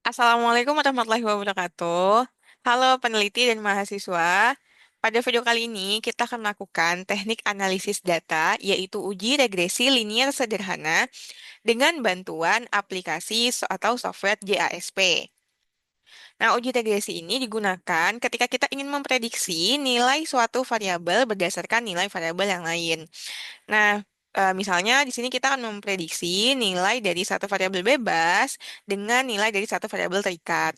Assalamualaikum warahmatullahi wabarakatuh. Halo peneliti dan mahasiswa. Pada video kali ini kita akan melakukan teknik analisis data, yaitu uji regresi linier sederhana dengan bantuan aplikasi atau software JASP. Nah, uji regresi ini digunakan ketika kita ingin memprediksi nilai suatu variabel berdasarkan nilai variabel yang lain. Nah, misalnya di sini kita akan memprediksi nilai dari satu variabel bebas dengan nilai dari satu variabel terikat.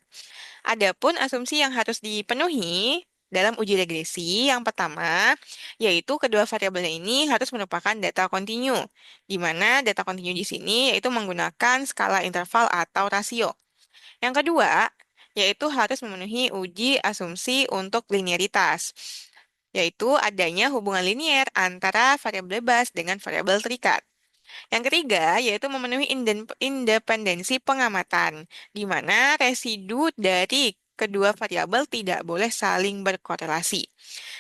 Adapun asumsi yang harus dipenuhi dalam uji regresi yang pertama, yaitu kedua variabelnya ini harus merupakan data kontinu, di mana data kontinu di sini yaitu menggunakan skala interval atau rasio. Yang kedua, yaitu harus memenuhi uji asumsi untuk linearitas, yaitu adanya hubungan linier antara variabel bebas dengan variabel terikat. Yang ketiga, yaitu memenuhi independensi pengamatan, di mana residu dari kedua variabel tidak boleh saling berkorelasi.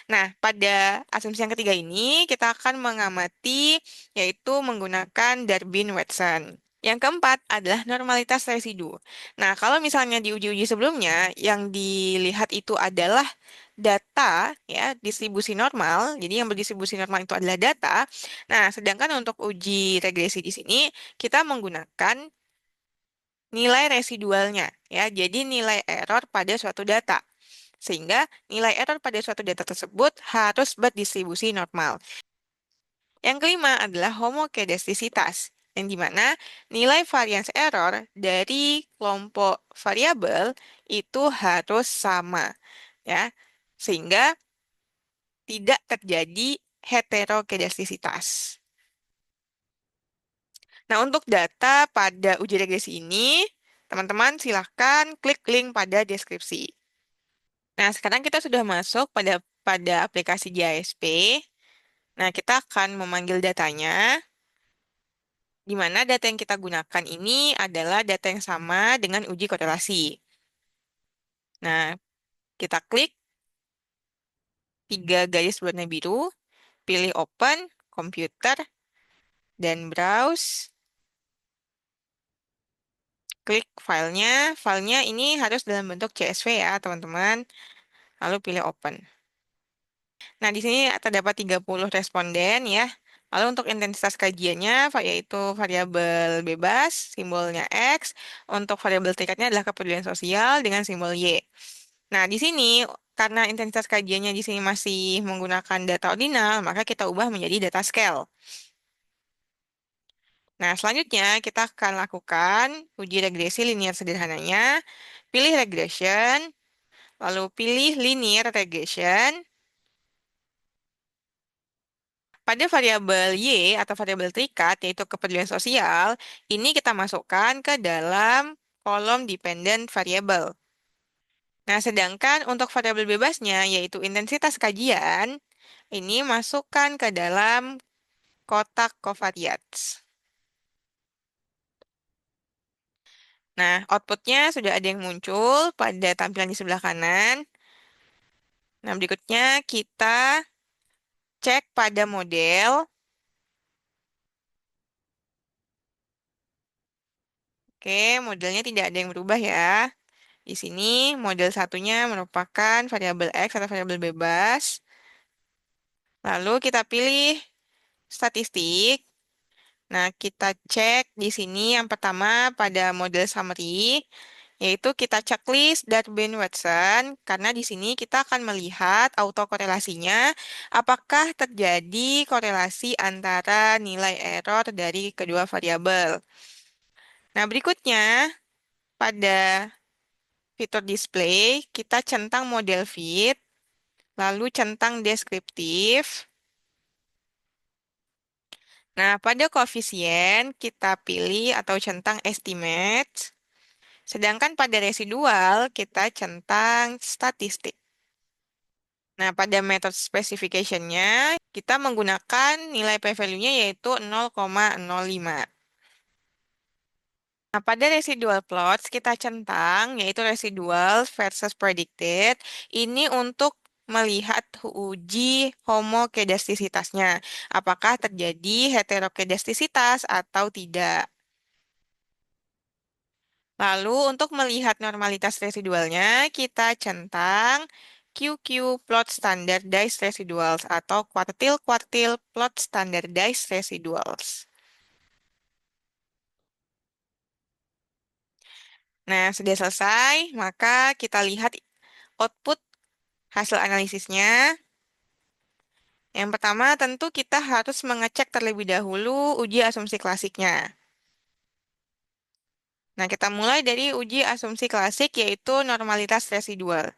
Nah, pada asumsi yang ketiga ini, kita akan mengamati, yaitu menggunakan Darwin-Watson. Yang keempat adalah normalitas residu. Nah, kalau misalnya di uji-uji sebelumnya, yang dilihat itu adalah data, ya, distribusi normal. Jadi yang berdistribusi normal itu adalah data. Nah, sedangkan untuk uji regresi di sini, kita menggunakan nilai residualnya, ya. Jadi nilai error pada suatu data. Sehingga nilai error pada suatu data tersebut harus berdistribusi normal. Yang kelima adalah homokedastisitas, yang dimana nilai variance error dari kelompok variabel itu harus sama, ya, sehingga tidak terjadi heterokedastisitas. Nah, untuk data pada uji regresi ini, teman-teman silahkan klik link pada deskripsi. Nah, sekarang kita sudah masuk pada aplikasi JASP. Nah, kita akan memanggil datanya, di mana data yang kita gunakan ini adalah data yang sama dengan uji korelasi. Nah, kita klik 3 garis berwarna biru, pilih Open, Komputer, dan Browse. Klik filenya. Filenya ini harus dalam bentuk CSV ya, teman-teman. Lalu pilih Open. Nah, di sini terdapat 30 responden ya. Lalu untuk intensitas kajiannya, yaitu variabel bebas, simbolnya X. Untuk variabel tingkatnya adalah kepedulian sosial dengan simbol Y. Nah, di sini, karena intensitas kajiannya di sini masih menggunakan data ordinal, maka kita ubah menjadi data scale. Nah, selanjutnya kita akan lakukan uji regresi linear sederhananya. Pilih regression, lalu pilih linear regression. Pada variabel Y atau variabel terikat, yaitu kepedulian sosial, ini kita masukkan ke dalam kolom dependent variable. Nah, sedangkan untuk variabel bebasnya, yaitu intensitas kajian, ini masukkan ke dalam kotak covariates. Nah, outputnya sudah ada yang muncul pada tampilan di sebelah kanan. Nah, berikutnya kita cek pada model. Oke, modelnya tidak ada yang berubah ya. Di sini model satunya merupakan variabel X atau variabel bebas. Lalu kita pilih statistik. Nah, kita cek di sini yang pertama pada model summary, yaitu kita checklist Darwin-Watson, karena di sini kita akan melihat autokorelasinya, apakah terjadi korelasi antara nilai error dari kedua variabel. Nah, berikutnya pada fitur display, kita centang model fit, lalu centang deskriptif. Nah, pada koefisien kita pilih atau centang estimate, sedangkan pada residual kita centang statistik. Nah, pada method specification-nya kita menggunakan nilai p-value-nya yaitu 0,05. Nah, pada residual plots kita centang yaitu residual versus predicted. Ini untuk melihat uji homokedastisitasnya. Apakah terjadi heterokedastisitas atau tidak. Lalu untuk melihat normalitas residualnya, kita centang QQ plot standardized residuals atau kuartil-kuartil plot standardized residuals. Nah, sudah selesai, maka kita lihat output hasil analisisnya. Yang pertama, tentu kita harus mengecek terlebih dahulu uji asumsi klasiknya. Nah, kita mulai dari uji asumsi klasik yaitu normalitas residual.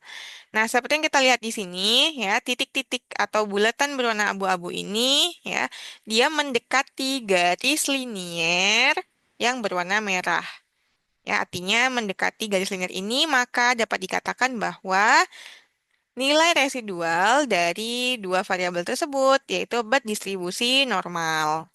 Nah, seperti yang kita lihat di sini, ya, titik-titik atau bulatan berwarna abu-abu ini, ya, dia mendekati garis linier yang berwarna merah. Ya, artinya mendekati garis linier ini, maka dapat dikatakan bahwa nilai residual dari dua variabel tersebut, yaitu berdistribusi normal.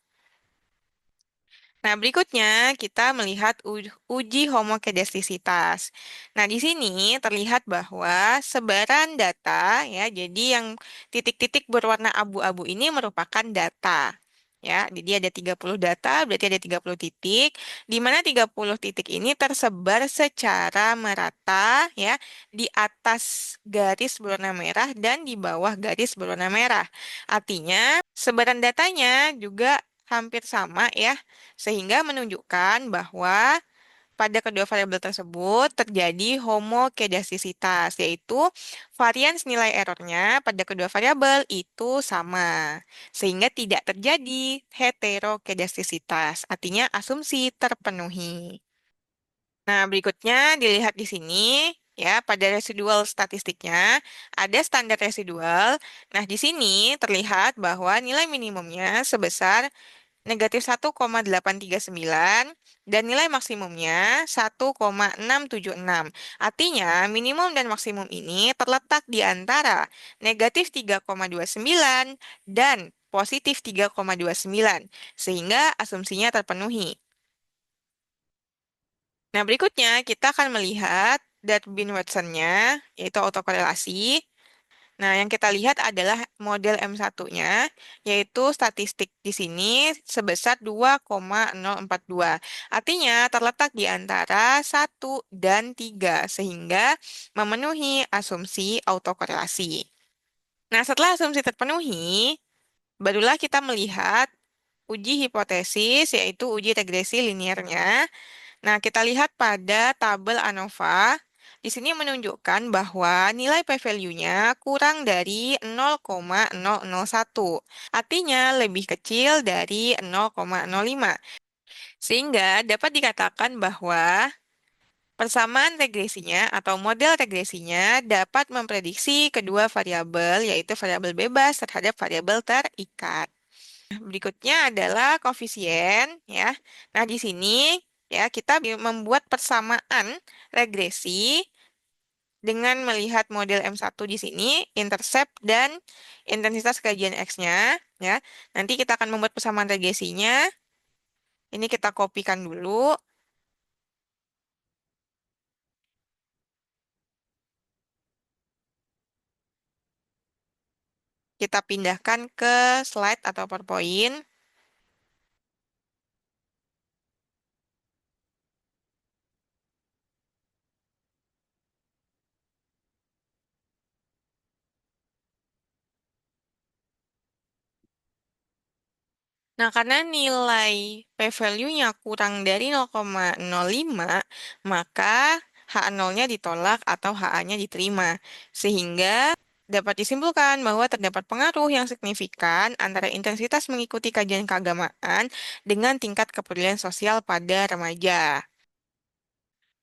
Nah, berikutnya kita melihat uji homokedastisitas. Nah, di sini terlihat bahwa sebaran data, ya, jadi yang titik-titik berwarna abu-abu ini merupakan data. Ya, jadi ada 30 data, berarti ada 30 titik, di mana 30 titik ini tersebar secara merata, ya, di atas garis berwarna merah dan di bawah garis berwarna merah. Artinya, sebaran datanya juga hampir sama, ya, sehingga menunjukkan bahwa pada kedua variabel tersebut terjadi homokedastisitas, yaitu varians nilai errornya pada kedua variabel itu sama, sehingga tidak terjadi heterokedastisitas, artinya asumsi terpenuhi. Nah, berikutnya dilihat di sini, ya, pada residual statistiknya ada standar residual. Nah, di sini terlihat bahwa nilai minimumnya sebesar -1,839 dan nilai maksimumnya 1,676. Artinya, minimum dan maksimum ini terletak di antara -3,29 dan +3,29, sehingga asumsinya terpenuhi. Nah, berikutnya kita akan melihat Darwin-Watson-nya, yaitu autokorelasi. Nah, yang kita lihat adalah model M1-nya, yaitu statistik di sini sebesar 2,042. Artinya terletak di antara 1 dan 3, sehingga memenuhi asumsi autokorelasi. Nah, setelah asumsi terpenuhi, barulah kita melihat uji hipotesis, yaitu uji regresi liniernya. Nah, kita lihat pada tabel ANOVA. Di sini menunjukkan bahwa nilai p-value-nya kurang dari 0,001. Artinya lebih kecil dari 0,05. Sehingga dapat dikatakan bahwa persamaan regresinya atau model regresinya dapat memprediksi kedua variabel, yaitu variabel bebas terhadap variabel terikat. Berikutnya adalah koefisien, ya. Nah, di sini, ya, kita membuat persamaan regresi dengan melihat model M1 di sini, intercept dan intensitas kajian X-nya, ya. Nanti kita akan membuat persamaan regresinya. Ini kita kopikan dulu, kita pindahkan ke slide atau PowerPoint. Nah, karena nilai p-value-nya kurang dari 0,05, maka H0-nya ditolak atau HA-nya diterima. Sehingga dapat disimpulkan bahwa terdapat pengaruh yang signifikan antara intensitas mengikuti kajian keagamaan dengan tingkat kepedulian sosial pada remaja.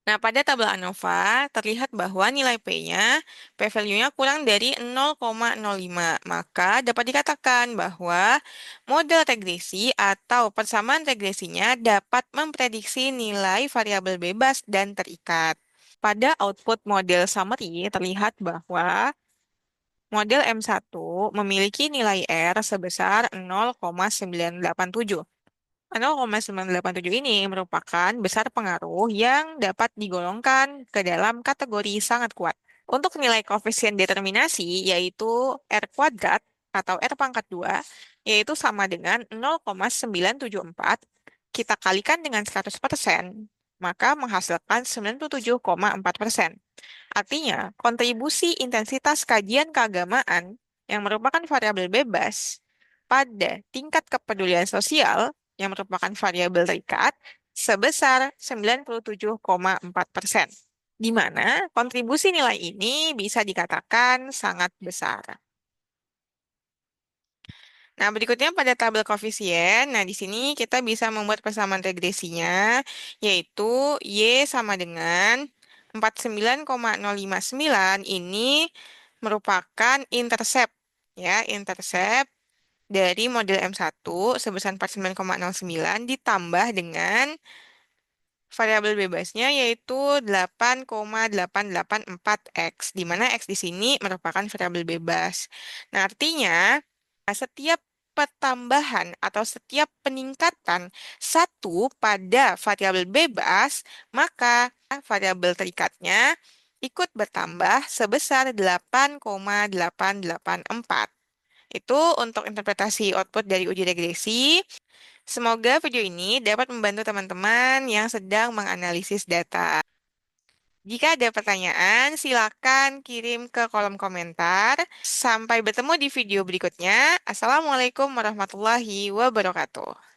Nah, pada tabel ANOVA terlihat bahwa nilai P-nya, P-value-nya kurang dari 0,05. Maka dapat dikatakan bahwa model regresi atau persamaan regresinya dapat memprediksi nilai variabel bebas dan terikat. Pada output model summary terlihat bahwa model M1 memiliki nilai R sebesar 0,987. 0,987 ini merupakan besar pengaruh yang dapat digolongkan ke dalam kategori sangat kuat. Untuk nilai koefisien determinasi, yaitu R kuadrat atau R pangkat 2, yaitu sama dengan 0,974, kita kalikan dengan 100%. maka menghasilkan 97,4%. Artinya, kontribusi intensitas kajian keagamaan yang merupakan variabel bebas pada tingkat kepedulian sosial yang merupakan variabel terikat sebesar 97,4%, di mana kontribusi nilai ini bisa dikatakan sangat besar. Nah, berikutnya pada tabel koefisien. Nah, di sini kita bisa membuat persamaan regresinya, yaitu Y sama dengan 49,059 ini merupakan intercept, ya, intercept dari model M1 sebesar 49,09 ditambah dengan variabel bebasnya yaitu 8,884 X, di mana X di sini merupakan variabel bebas. Nah, artinya setiap pertambahan atau setiap peningkatan satu pada variabel bebas, maka variabel terikatnya ikut bertambah sebesar 8,884. Itu untuk interpretasi output dari uji regresi. Semoga video ini dapat membantu teman-teman yang sedang menganalisis data. Jika ada pertanyaan, silakan kirim ke kolom komentar. Sampai bertemu di video berikutnya. Assalamualaikum warahmatullahi wabarakatuh.